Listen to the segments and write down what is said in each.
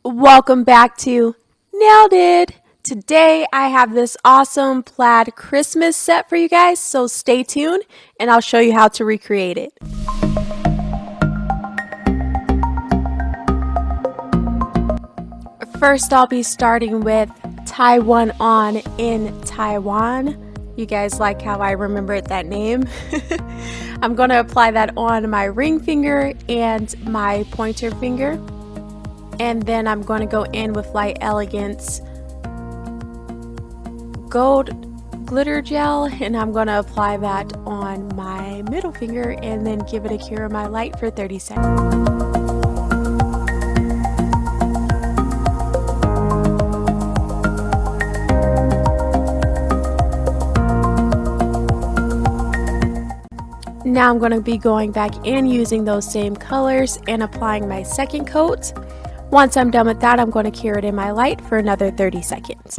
Welcome back to Nailed It! Today I have this awesome plaid Christmas set for you guys, so stay tuned and I'll show you how to recreate it. First I'll be starting with TAIWAN on in Taiwan. You guys like how I remembered that name? I'm going to apply that on my ring finger and my pointer finger. And then I'm going to go in with Light Elegance gold glitter gel, and I'm going to apply that on my middle finger and then give it a cure of my light for 30 seconds. Now I'm going to be going back in using those same colors and applying my second coat. Once I'm done with that, I'm going to cure it in my light for another 30 seconds.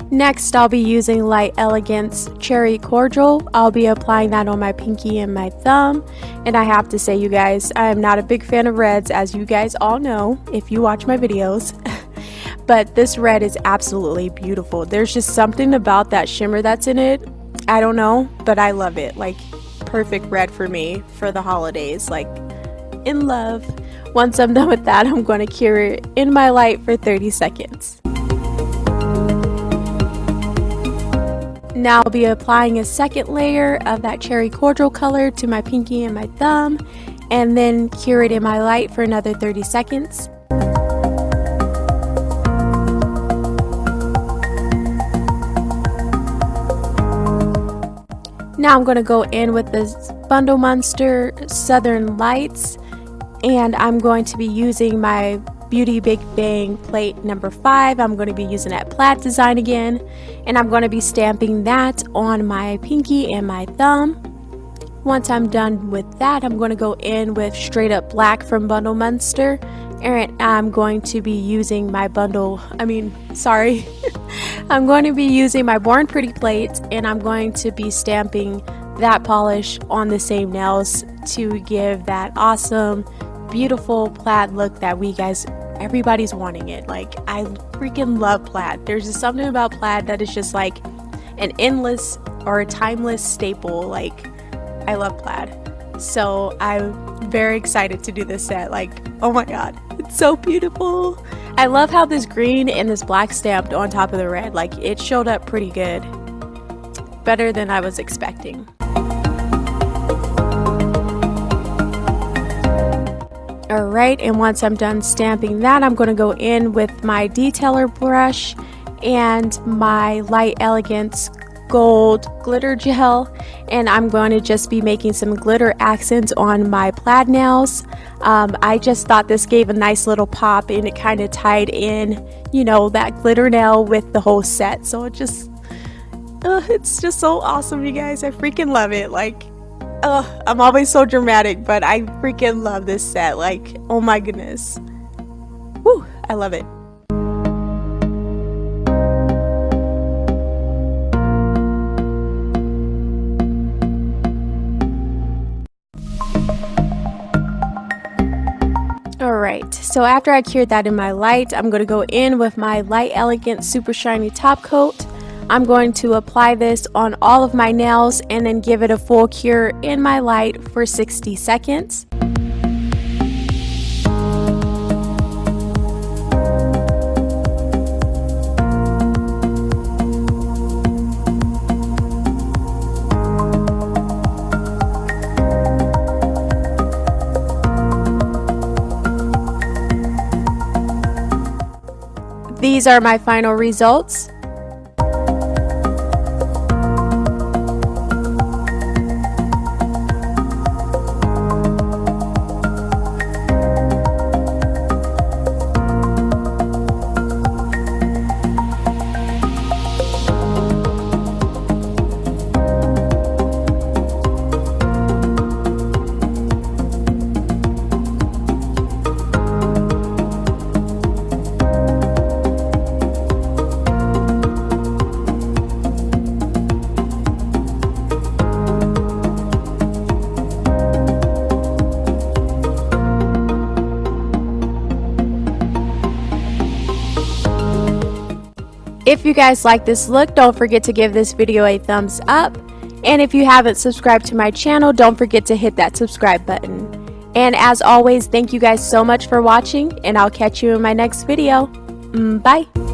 Next, I'll be using Light Elegance Cherry Cordial. I'll be applying that on my pinky and my thumb. And I have to say, you guys, I am not a big fan of reds, as you guys all know if you watch my videos. But this red is absolutely beautiful. There's just something about that shimmer that's in it. I don't know, but I love it. Like, perfect red for me for the holidays. Like, in love. Once I'm done with that, I'm going to cure it in my light for 30 seconds. Now I'll be applying a second layer of that cherry cordial color to my pinky and my thumb, and then cure it in my light for another 30 seconds. Now I'm going to go in with this Bundle Monster Southern Lights, and I'm going to be using my Beauty Big Bang plate number 5. I'm going to be using that plaid design again, and I'm going to be stamping that on my pinky and my thumb. Once I'm done with that, I'm going to go in with Straight Up Black from Bundle Monster, and I'm going to be using my I'm going to be using my Born Pretty plate, and I'm going to be stamping that polish on the same nails to give that awesome, beautiful plaid look that everybody's wanting it. Like, I freaking love plaid. There's just something about plaid that is just like an endless or a timeless staple. Like, I love plaid. So I'm very excited to do this set. Like, oh my god, it's so beautiful. I love how this green and this black stamped on top of the red. Like, it showed up pretty good. Better than I was expecting. Alright, and once I'm done stamping that, I'm going to go in with my detailer brush and my Light Elegance gold glitter gel, and I'm going to just be making some glitter accents on my plaid nails. I just thought this gave a nice little pop, and it kind of tied in, you know, that glitter nail with the whole set. So it's just so awesome, you guys. I freaking love it. Like, I'm always so dramatic, but I freaking love this set. Like, oh my goodness. Woo, I love it. Alright, so after I cured that in my light, I'm going to go in with my Light Elegance Super Shiny Top Coat. I'm going to apply this on all of my nails and then give it a full cure in my light for 60 seconds. These are my final results. If you guys like this look, don't forget to give this video a thumbs up. And if you haven't subscribed to my channel, don't forget to hit that subscribe button. And as always, thank you guys so much for watching, and I'll catch you in my next video. Bye!